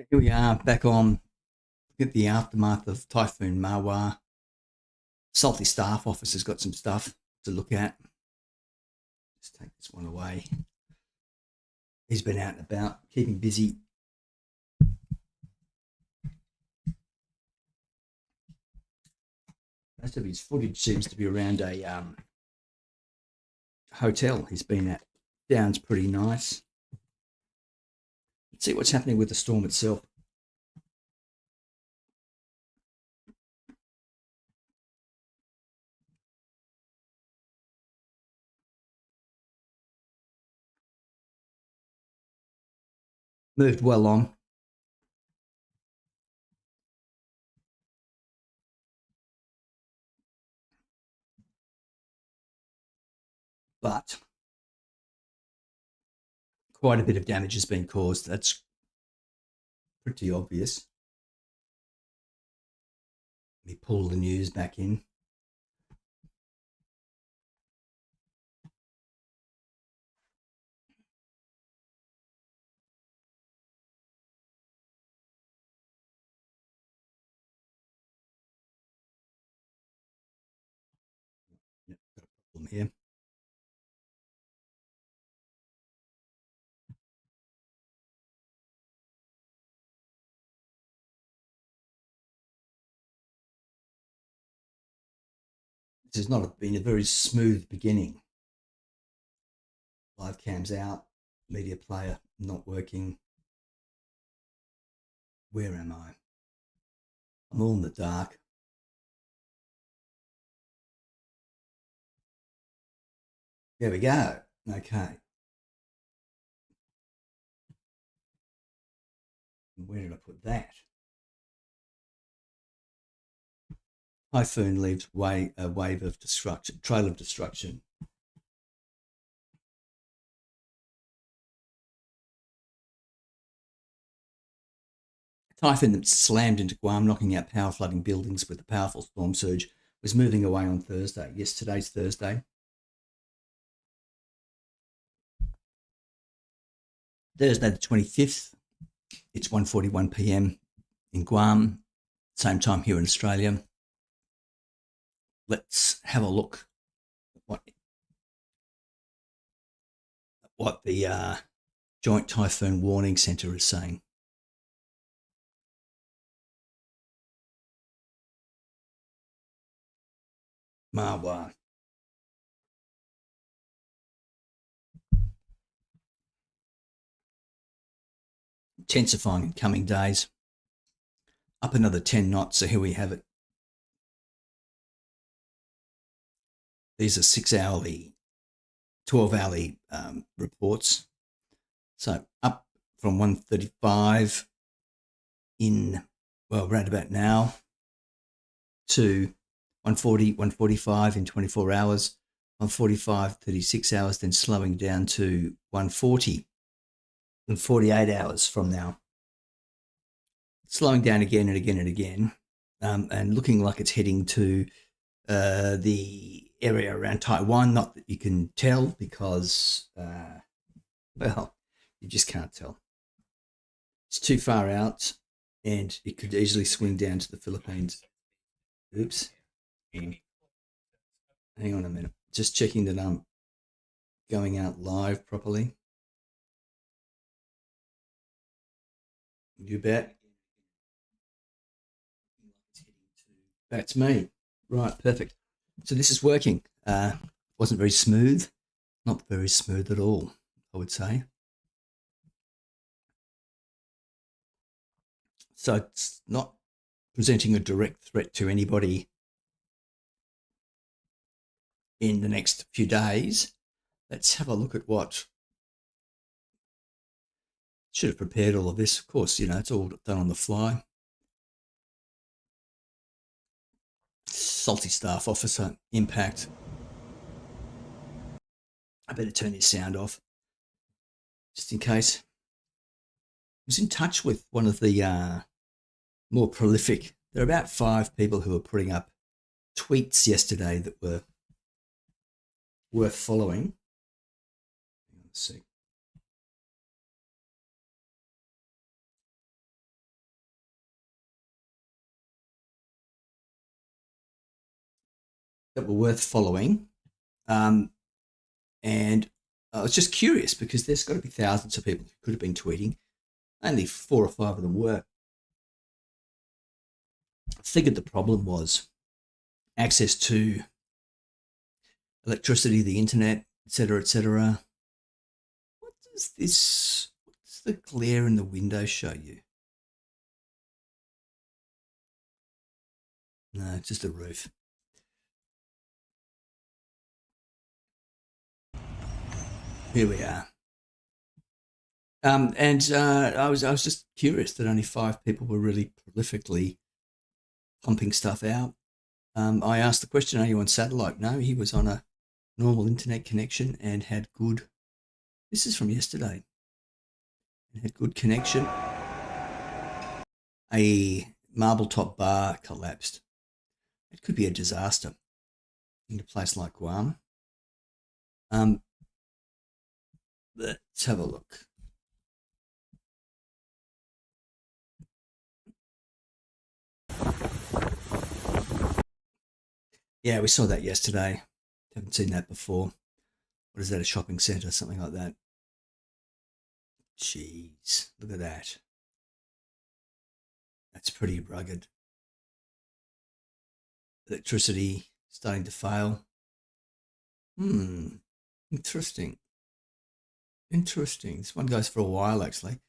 Here we are back on at the aftermath of Typhoon Mawar. Salty staff office has got some stuff to look at. Just take this one away. He's been out and about, keeping busy. Most of his footage seems to be around a hotel he's been at. Sounds pretty nice. Let's see what's happening with the storm itself. Moved well on. But quite a bit of damage has been caused. That's pretty obvious. Let me pull the news back in. Yep, got a problem here. This has not been a very smooth beginning. Live cams out, media player not working. Where am I? I'm all in the dark. There we go. Okay. Where did I put that? Typhoon leaves a wave of destruction, trail of destruction. Typhoon that slammed into Guam, knocking out power, flooding buildings with a powerful storm surge, was moving away on Thursday. Yes, today's Thursday. Thursday the 25th. It's 1:41 p.m. in Guam. Same time here in Australia. Let's have a look at what the Joint Typhoon Warning Centre is saying. Mawar. Intensifying in coming days. Up another 10 knots, so here we have it. These are 6-hourly, 12-hourly reports. So up from 135 in, well, around about now to 140, 145 in 24 hours, 145, 36 hours, then slowing down to 140 in 48 hours from now. Slowing down again and again and again, and looking like it's heading to the area around Taiwan. Not that you can tell because, well, you just can't tell. It's too far out and it could easily swing down to the Philippines. Oops. Hang on a minute. Just checking that I'm going out live properly. You bet. That's me. Right, perfect. So this is working. Wasn't very smooth. Not very smooth at all, I would say. So it's not presenting a direct threat to anybody in the next few days. Let's have a look at what. Should have prepared all of this. Of course, it's all done on the fly. Salty staff officer impact. I better turn this sound off just in case. I was in touch with one of the more prolific. There are about 5 people who were putting up tweets yesterday that were worth following. Let's see. that were worth following. And I was just curious because there's got to be thousands of people who could have been tweeting. Only 4 or 5 of them were. I figured the problem was access to electricity, the internet, etc., etc. What does the glare in the window show you? No, it's just the roof. Here we are. I was just curious that only 5 people were really prolifically pumping stuff out. I asked the question, are you on satellite? No, he was on a normal internet connection and had good, this is from yesterday, and had good connection. A marble top bar collapsed. It could be a disaster in a place like Guam. Let's have a look. Yeah, we saw that yesterday. Haven't seen that before. What is that, a shopping centre, something like that? Jeez, look at that. That's pretty rugged. Electricity starting to fail. Interesting. Interesting. This one goes for a while, actually.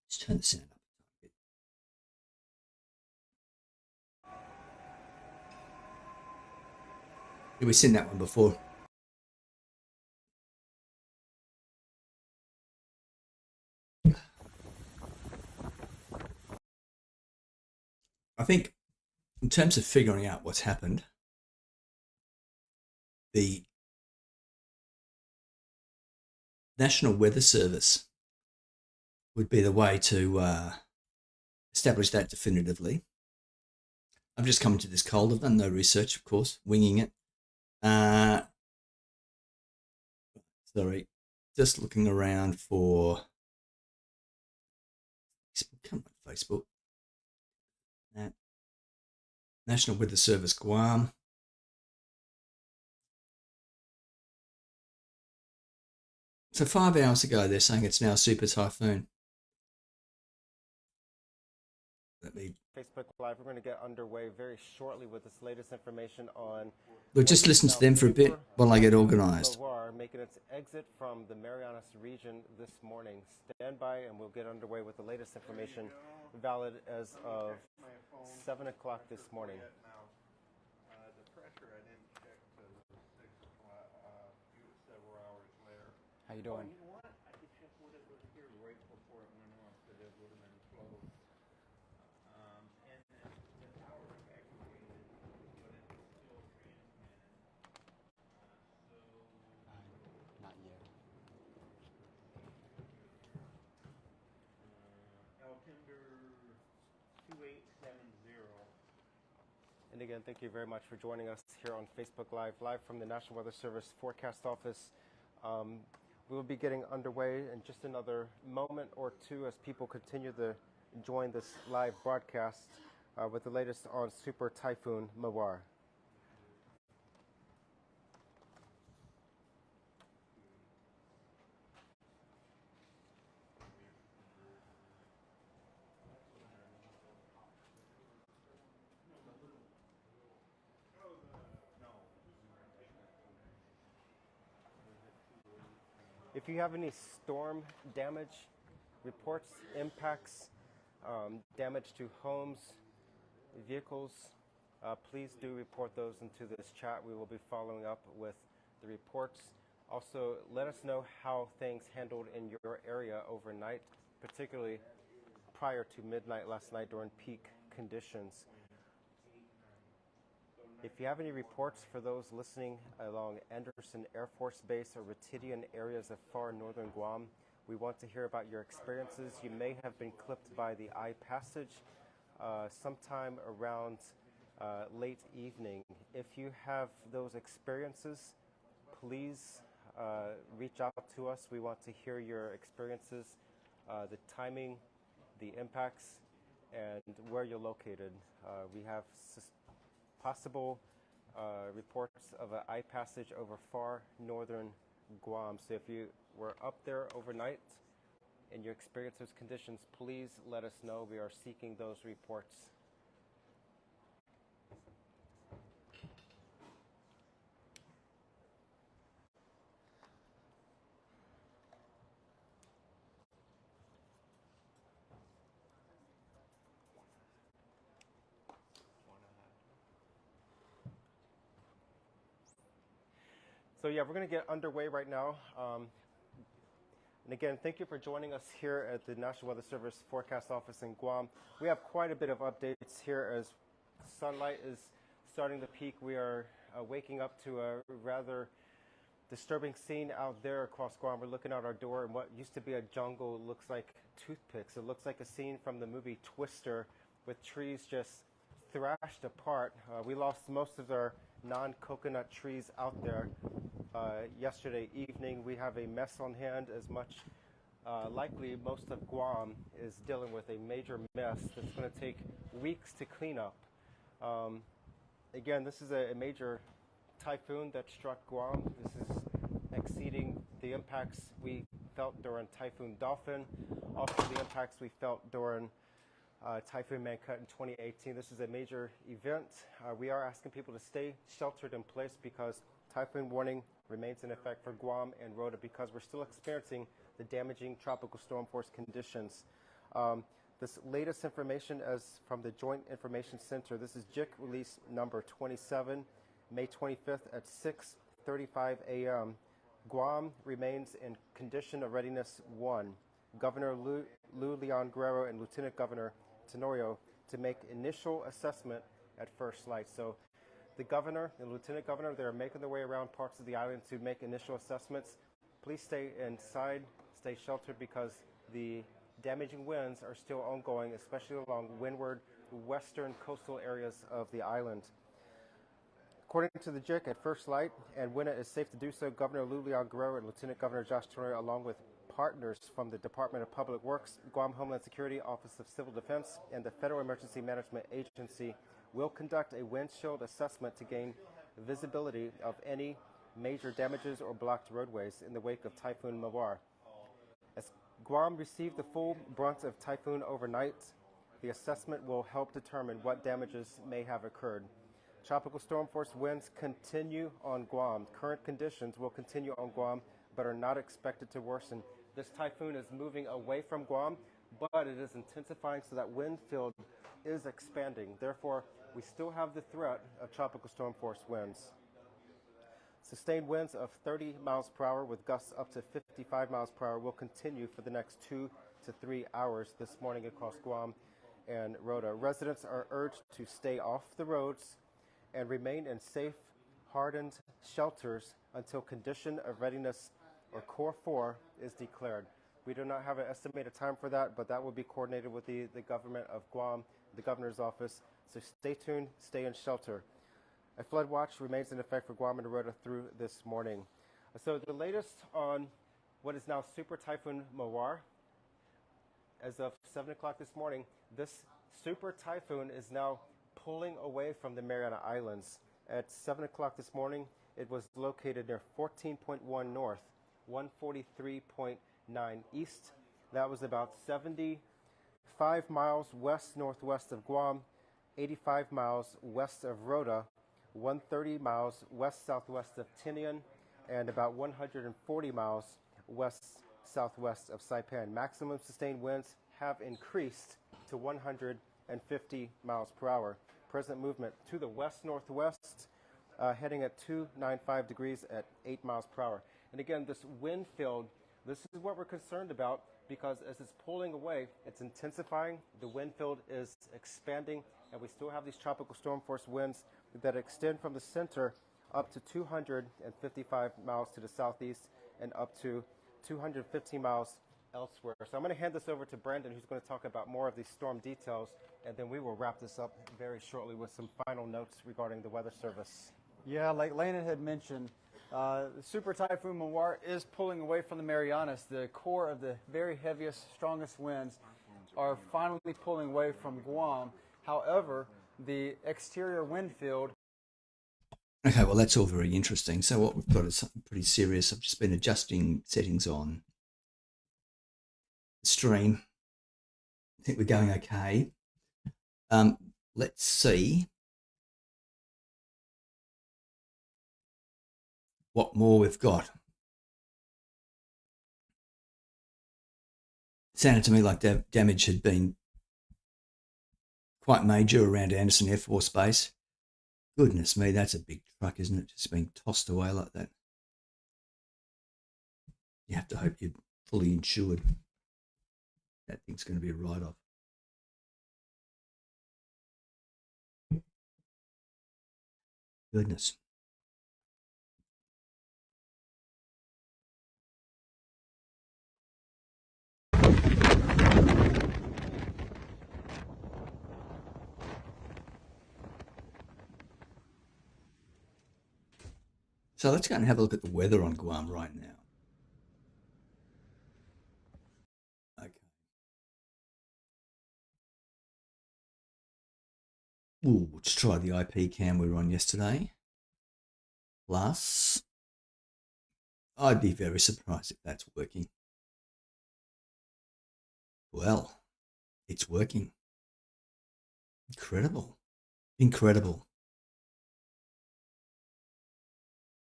Let's turn the sound up a bit. Yeah, we've seen that one before. I think in terms of figuring out what's happened, the National Weather Service would be the way to establish that definitively. I've just come to this cold. I've done no research, of course, winging it. Sorry, just looking around for Facebook. Come on, Facebook. National Weather Service Guam. So 5 hours ago, they're saying it's now a super typhoon. Let me. Facebook Live. We're going to get underway very shortly with this latest information on. We'll just listen to them for a bit while I get organised. Mawar making its exit from the Mariana region this morning. Stand by, and we'll get underway with the latest information, valid as of 7 o'clock this morning. The pressure I didn't check till several hours later. How you doing? You know what? I could check what it was here right before it went off, because it would have been closed. And the tower evacuated, but it was still transmitting. Not yet. Altinder 2870. And again, thank you very much for joining us here on Facebook Live, live from the National Weather Service Forecast Office. We will be getting underway in just another moment or two as people continue to join this live broadcast with the latest on Super Typhoon Mawar. If you have any storm damage reports, impacts, damage to homes, vehicles, please do report those into this chat. We will be following up with the reports. Also, let us know how things handled in your area overnight, particularly prior to midnight last night during peak conditions. If you have any reports for those listening along Anderson Air Force Base or Retidian areas of far northern Guam, we want to hear about your experiences. You may have been clipped by the I passage sometime around late evening. If you have those experiences, please reach out to us. We want to hear your experiences, the timing, the impacts, and where you're located. We have possible reports of an eye passage over far northern Guam. So if you were up there overnight and you experience those conditions, please let us know. We are seeking those reports. So yeah, we're going to get underway right now. And again, thank you for joining us here at the National Weather Service Forecast Office in Guam. We have quite a bit of updates here as sunlight is starting to peak. We are waking up to a rather disturbing scene out there across Guam. We're looking out our door, and what used to be a jungle looks like toothpicks. It looks like a scene from the movie Twister, with trees just thrashed apart. We lost most of our non-coconut trees out there yesterday evening. We have a mess on hand, as much likely most of Guam is dealing with a major mess that's going to take weeks to clean up. Again, this is a major typhoon that struck Guam. This is exceeding the impacts we felt during Typhoon Dolphin, also the impacts we felt during Typhoon Mawar in 2018. This is a major event. We are asking people to stay sheltered in place because typhoon warning remains in effect for Guam and Rota because we're still experiencing the damaging tropical storm force conditions. This latest information is from the Joint Information Center. This is JIC release number 27, May 25th at 6:35 a.m. Guam remains in condition of readiness 1. Governor Lou Leon Guerrero and Lieutenant Governor Tenorio to make initial assessment at first light. So the governor and lieutenant governor, they're making their way around parts of the island to make initial assessments. Please stay inside, stay sheltered because the damaging winds are still ongoing, especially along windward western coastal areas of the island. According to the JIC, at first light, and when it is safe to do so, Governor Lou Leon Guerrero and Lieutenant Governor Josh Tenorio, along with partners from the Department of Public Works, Guam Homeland Security, Office of Civil Defense, and the Federal Emergency Management Agency will conduct a windshield assessment to gain visibility of any major damages or blocked roadways in the wake of Typhoon Mawar. As Guam received the full brunt of typhoon overnight, the assessment will help determine what damages may have occurred. Tropical storm force winds continue on Guam. Current conditions will continue on Guam, but are not expected to worsen. This typhoon is moving away from Guam, but it is intensifying, so that wind field is expanding. Therefore, we still have the threat of tropical storm force winds. Sustained winds of 30 miles per hour with gusts up to 55 miles per hour will continue for the next 2 to 3 hours this morning across Guam and Rota. Residents are urged to stay off the roads and remain in safe, hardened shelters until condition of readiness or Core 4 is declared. We do not have an estimated time for that, but that will be coordinated with the government of Guam, the governor's office. So stay tuned, stay in shelter. A flood watch remains in effect for Guam and Rota through this morning. So the latest on what is now Super Typhoon Mawar, as of 7 o'clock this morning, this super typhoon is now pulling away from the Mariana Islands. At 7 o'clock this morning, it was located near 14.1 north, 143.9 east. That was about 75 miles west-northwest of Guam, 85 miles west of Rota, 130 miles west-southwest of Tinian, and about 140 miles west-southwest of Saipan. Maximum sustained winds have increased to 150 miles per hour. Present movement to the west-northwest, heading at 295 degrees at 8 miles per hour. And again, this wind field, this is what we're concerned about because as it's pulling away, it's intensifying, the wind field is expanding, and we still have these tropical storm force winds that extend from the center up to 255 miles to the southeast and up to 215 miles elsewhere. So I'm going to hand this over to Brandon, who's going to talk about more of these storm details, and then we will wrap this up very shortly with some final notes regarding the Weather Service. Yeah, like Lana had mentioned, the Super Typhoon Mawar is pulling away from the Marianas, the core of the very heaviest, strongest winds. are finally pulling away from Guam. However, the exterior wind field. Okay, well, that's all very interesting. So what we've got is something pretty serious. I've just been adjusting settings on the stream. I think we're going okay. Let's see what more we've got. It sounded to me like damage had been quite major around Anderson Air Force Base. Goodness me, that's a big truck, isn't it? Just being tossed away like that. You have to hope you're fully insured. That thing's going to be a write-off. Goodness. So let's go and have a look at the weather on Guam right now. Okay. Ooh, let's try the IP cam we were on yesterday. Plus, I'd be very surprised if that's working. Well, it's working. Incredible. Incredible.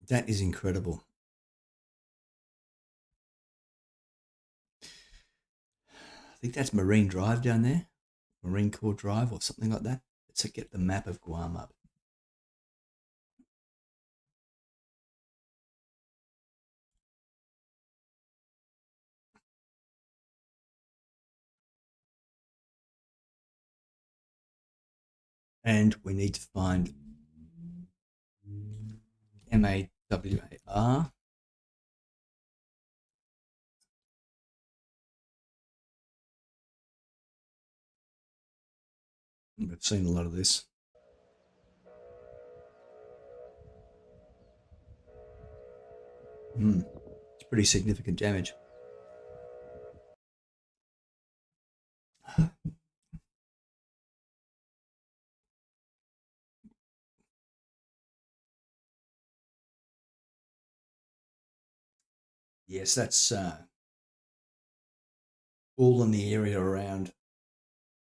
That is incredible. I think that's Marine Drive down there. Marine Corps Drive or something like that. Let's get the map of Guam up. And we need to find MAWAR. We've seen a lot of this. It's pretty significant damage. Yes, that's all in the area around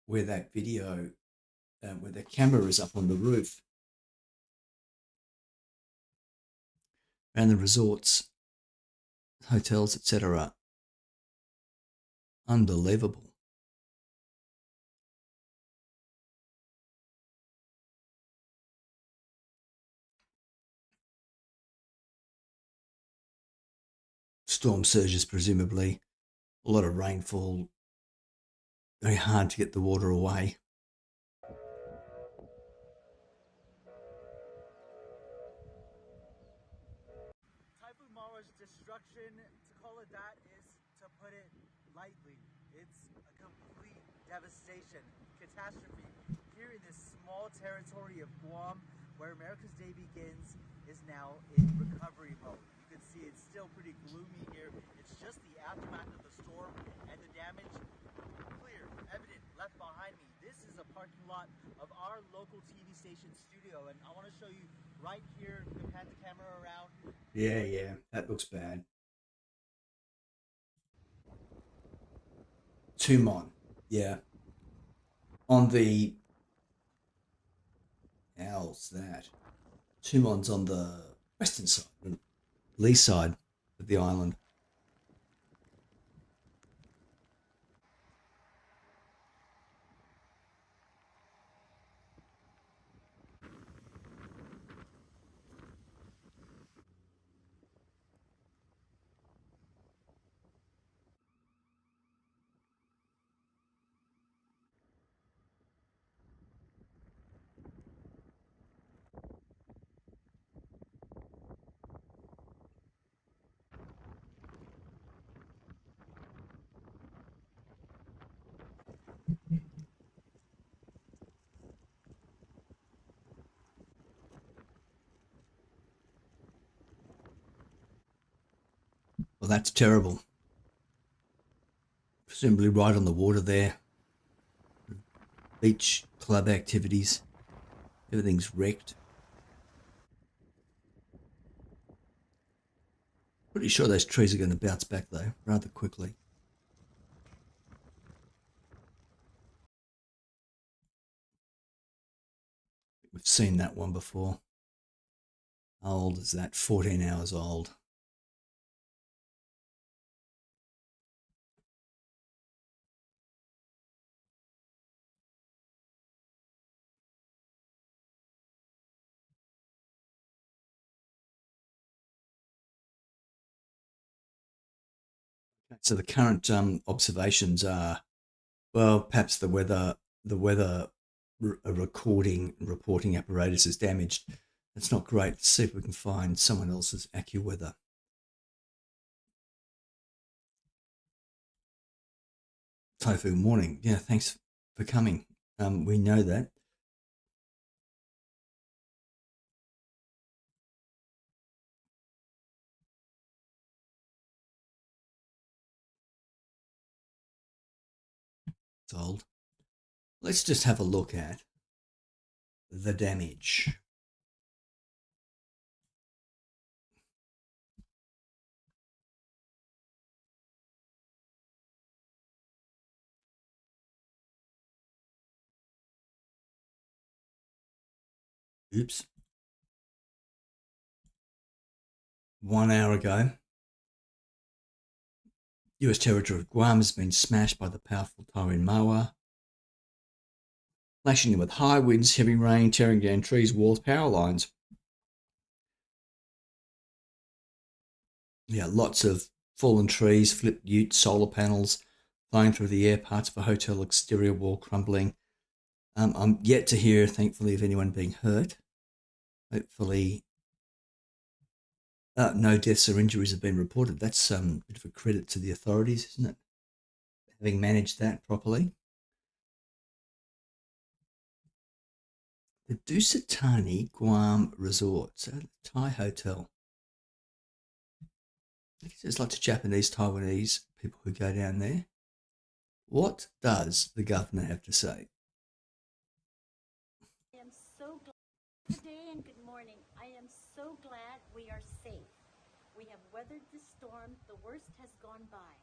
where that video, where the camera is up on the roof. And the resorts, hotels, etc. Unbelievable. Storm surges, presumably. A lot of rainfall. Very hard to get the water away. Typhoon Mawar's destruction, to call it that, is to put it lightly. It's a complete devastation, catastrophe. Here in this small territory of Guam, where America's Day begins, is now in recovery mode. You can see it's still pretty gloomy here. It's just the aftermath of the storm, and the damage clear, evident, left behind me. This is a parking lot of our local TV station studio, and I want to show you right here. You can pan the camera around. Yeah, that looks bad. Tumon, yeah. On the, how's that? Tumon's on the western side, the lee side of the island. Well, that's terrible. Presumably right on the water there. beach club activities. Everything's wrecked. Pretty sure those trees are going to bounce back though, rather quickly. We've seen that one before. How old is that? 14 hours old. So the current observations are, well, perhaps the weather reporting apparatus is damaged. That's not great. Let's see if we can find someone else's AccuWeather. Typhoon warning. Yeah, thanks for coming. We know that. It's old. Let's just have a look at the damage. Oops. 1 hour ago, US territory of Guam has been smashed by the powerful Typhoon Mawar, lashing in with high winds, heavy rain, tearing down trees, walls, power lines. Yeah, lots of fallen trees, flipped utes, solar panels flying through the air, parts of a hotel exterior wall crumbling. I'm yet to hear, thankfully, of anyone being hurt. Hopefully, no deaths or injuries have been reported. That's a bit of a credit to the authorities, isn't it? Having managed that properly. The Dusatani Guam Resort, so the Thai hotel. There's lots of Japanese, Taiwanese people who go down there. What does the governor have to say? I am so glad. Good day and good morning. I am so glad we are safe. We have weathered the storm. The worst has gone by,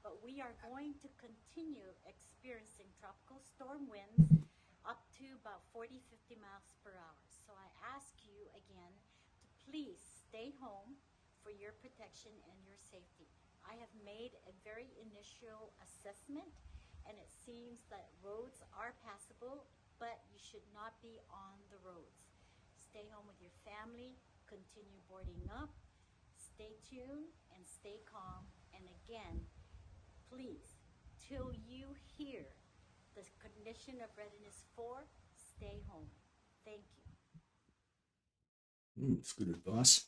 but we are going to continue experiencing tropical storm winds up to about 40, 50 miles per hour. So I ask you again to please stay home for your protection and your safety. I have made a very initial assessment, and it seems that roads are passable, but you should not be on the roads. Stay home with your family, continue boarding up, stay tuned, and stay calm. And again, please, till you hear the condition of readiness 4, stay home. Thank you. That's good advice.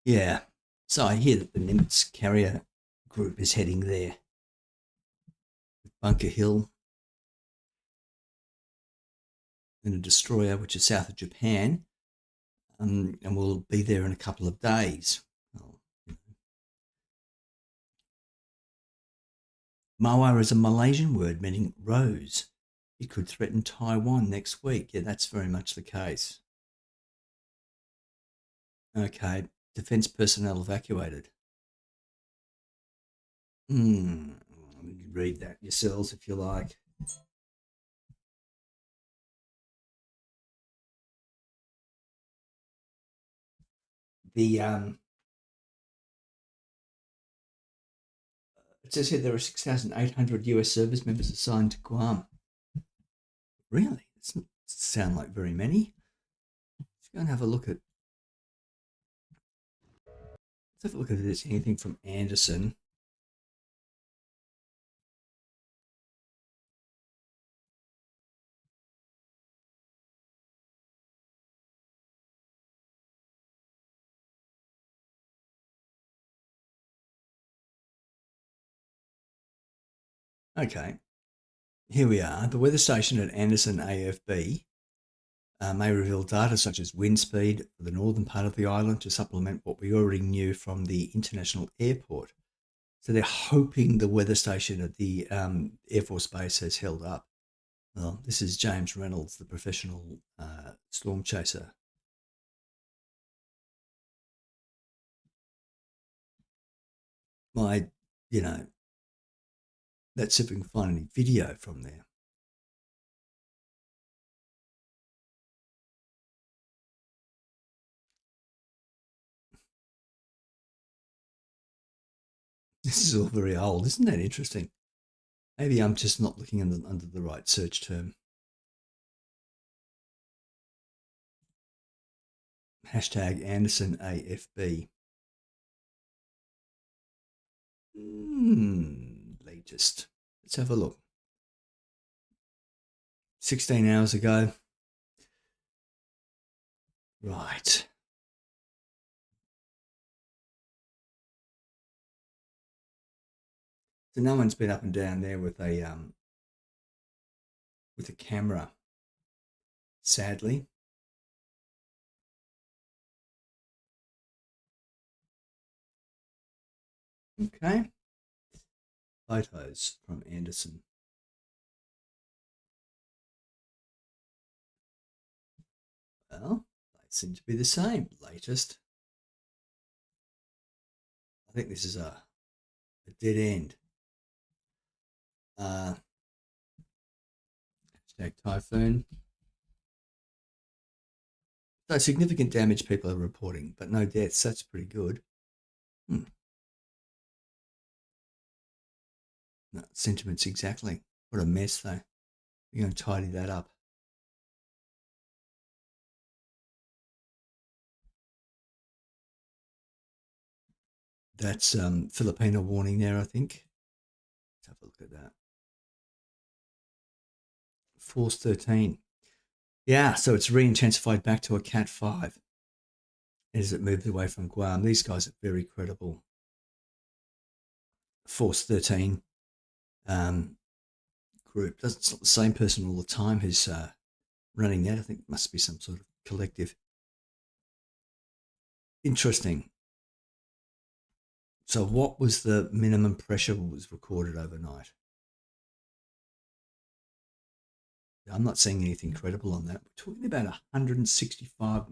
Yeah. So I hear that the Nimitz carrier group is heading there. Bunker Hill and a destroyer, which is south of Japan, and we'll be there in a couple of days. Mawar is a Malaysian word meaning rose. It could threaten Taiwan next week. Yeah, that's very much the case. Okay, defence personnel evacuated. Read that yourselves if you like. The it says here there are 6,800 US service members assigned to Guam. Really? It doesn't sound like very many. Let's go and have a look at. Let's have a look if there's anything from Anderson. Okay, here we are. The weather station at Anderson AFB may reveal data such as wind speed for the northern part of the island to supplement what we already knew from the international airport. So they're hoping the weather station at the Air Force Base has held up. Well, this is James Reynolds, the professional storm chaser. Let's see if we can find any video from there. This is all very old. Isn't that interesting? Maybe I'm just not looking under the right search term. Hashtag Anderson AFB. Latest. Let's have a look. 16 hours ago. Right. So no one's been up and down there with a camera, sadly. Okay. Photos from Anderson. Well, they seem to be the same. Latest. I think this is a dead end. Hashtag Typhoon. So significant damage people are reporting, but no deaths. That's pretty good. No, sentiments exactly. What a mess, though. We're going to tidy that up. That's Filipino warning there, I think. Let's have a look at that. Force 13. Yeah, so it's re-intensified back to a Cat 5 as it moved away from Guam. These guys are very credible. Force 13 group. It's not the same person all the time who's running that. I think it must be some sort of collective. Interesting. So what was the minimum pressure was recorded overnight? I'm not seeing anything credible on that. We're talking about 165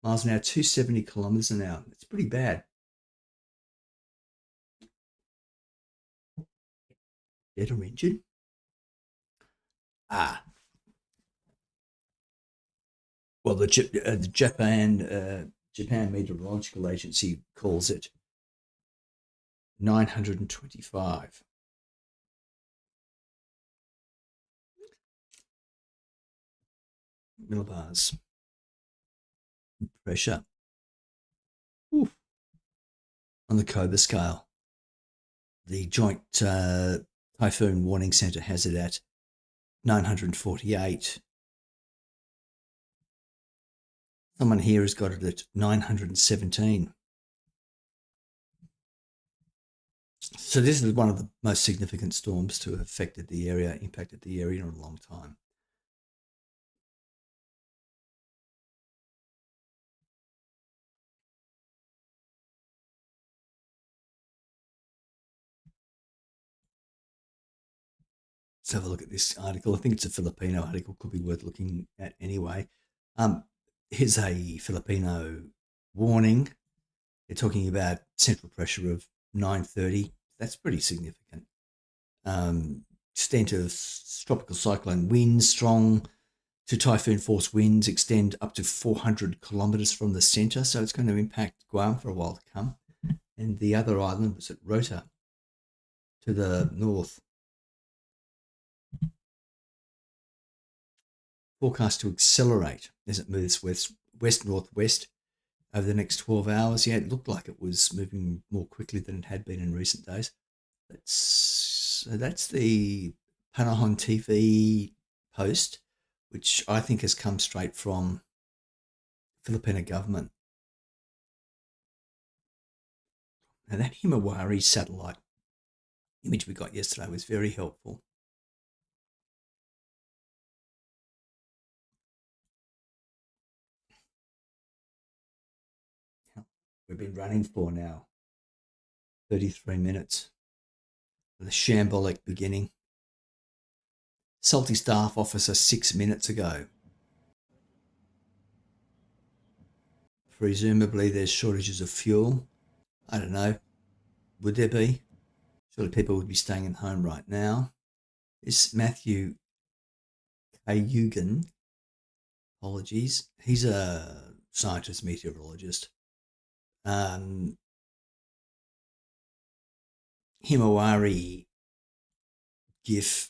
miles an hour, 270 kilometers an hour. It's pretty bad. Dead or injured? Well, the Japan Meteorological Agency calls it 925. Millibars. Pressure. Oof. On the Cobra scale. The Joint Typhoon Warning Center has it at 948. Someone here has got it at 917. So this is one of the most significant storms to have impacted the area in a long time. Let's have a look at this article. I think it's a Filipino article, could be worth looking at anyway. Here's a Filipino warning. They're talking about central pressure of 930. That's pretty significant. Extent of tropical cyclone winds, strong to typhoon force winds, extend up to 400 kilometers from the center. So it's going to impact Guam for a while to come. And the other island was at Rota to the north. Forecast to accelerate as it moves west-northwest over the next 12 hours. Yeah, it looked like it was moving more quickly than it had been in recent days. That's the Panahon TV post, which I think has come straight from Filipino government. Now, that Himawari satellite image we got yesterday was very helpful. We've been running for now 33 minutes with a shambolic beginning. Salty staff officer 6 minutes ago. Presumably there's shortages of fuel. I don't know. Would there be? Surely people would be staying at home right now. This Matthew Kayugan, apologies, he's a scientist meteorologist. Himawari GIF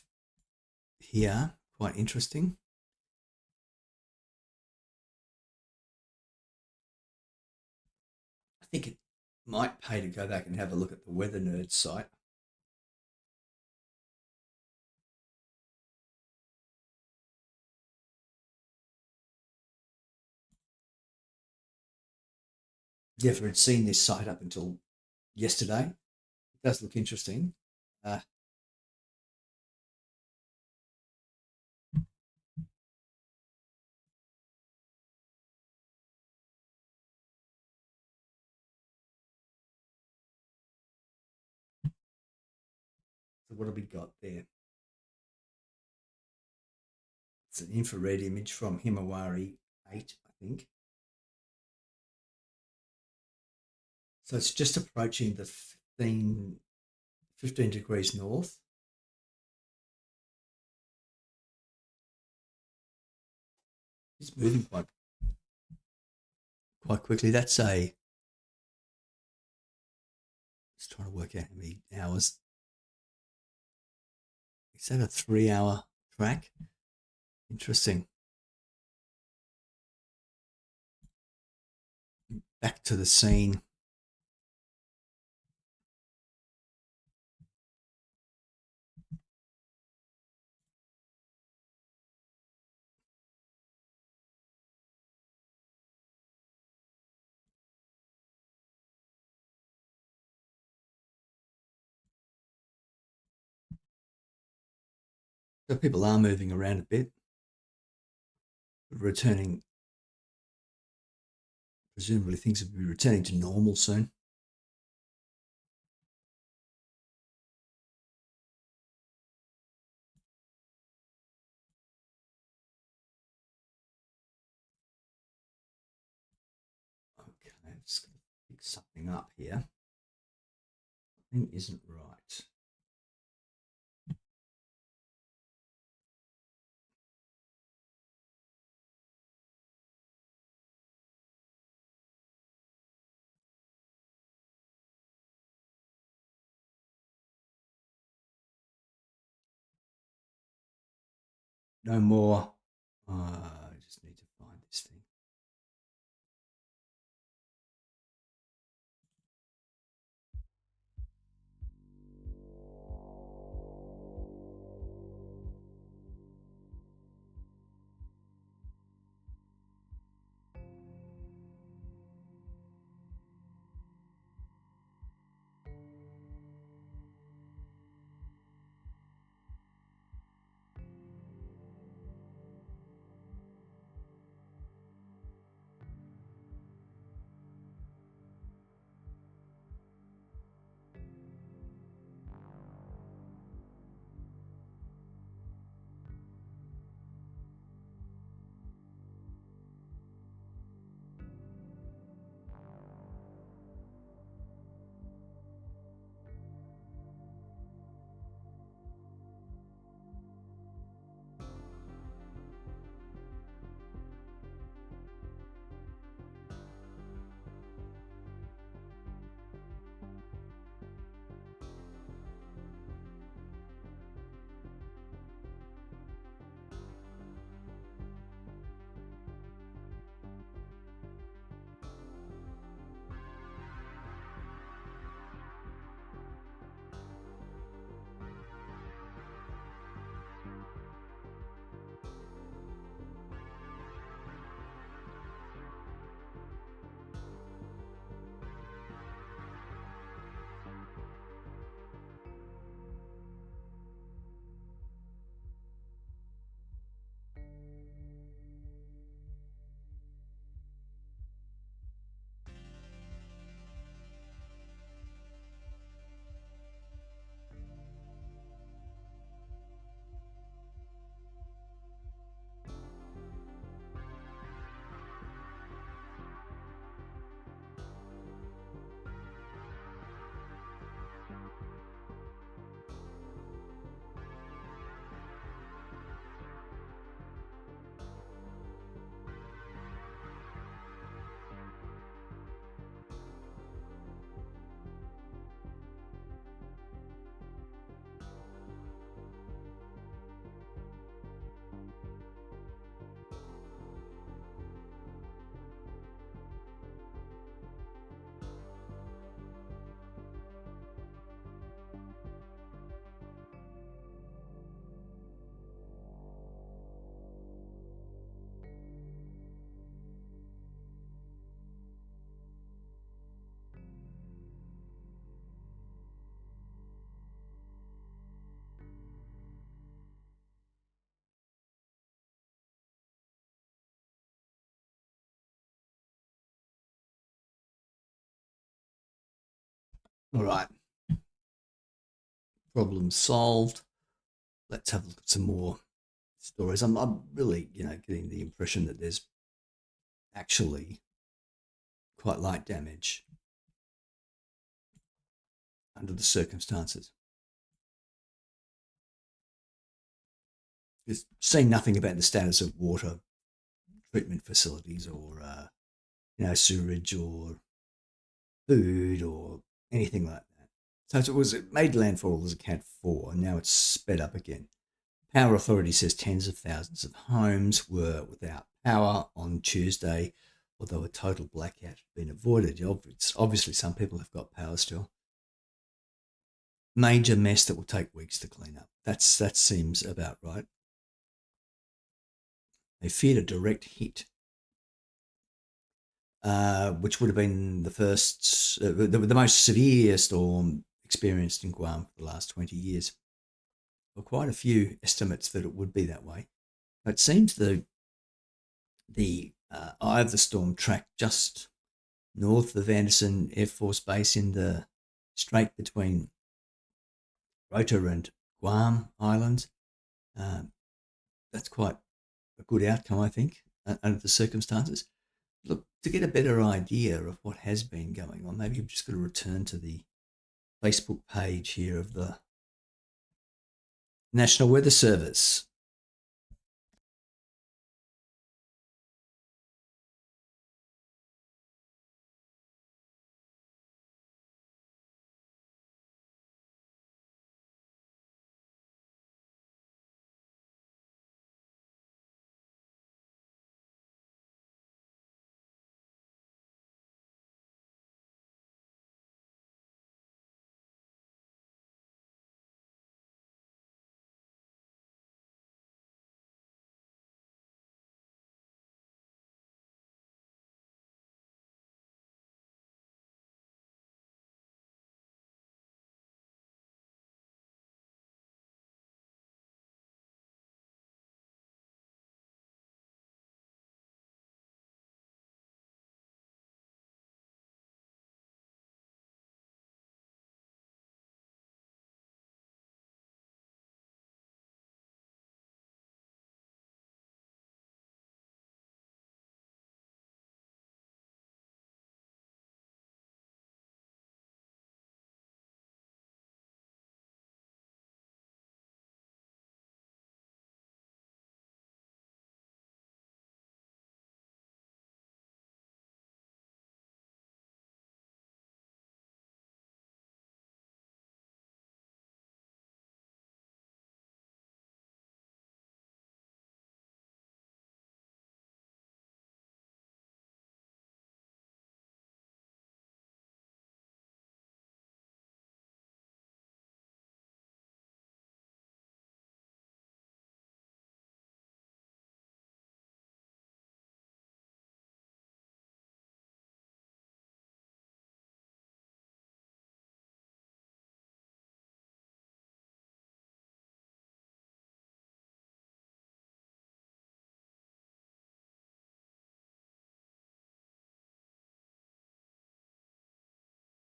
here, quite interesting. I think it might pay to go back and have a look at the Weather Nerds site. Never had seen this site up until yesterday. It does look interesting. So what have we got there? It's an infrared image from Himawari 8, I think. So it's just approaching the 15 degrees north. It's moving quite quickly. That's just trying to work out how many hours. Is that a 3-hour track? Interesting. Back to the scene. So people are moving around a bit, returning. Presumably things will be returning to normal soon. Okay, I'm just going to fix something up here. Something isn't right. No more. I just need to find this thing. All right. Problem solved. Let's have a look at some more stories. I'm really, getting the impression that there's actually quite light damage under the circumstances. It's saying nothing about the status of water treatment facilities or, sewerage or food or anything like that. So it made landfall as a Cat 4, and now it's sped up again. Power Authority says tens of thousands of homes were without power on Tuesday, although a total blackout had been avoided. Obviously, some people have got power still. Major mess that will take weeks to clean up. That seems about right. They feared a direct hit, which would have been the most severe storm experienced in Guam for the last 20 years. Well, quite a few estimates that it would be that way. It seems the eye of the storm tracked just north of Anderson Air Force Base in the strait between Rota and Guam Islands. That's quite a good outcome, I think, under the circumstances. Look, to get a better idea of what has been going on, maybe you've just got to return to the Facebook page here of the National Weather Service.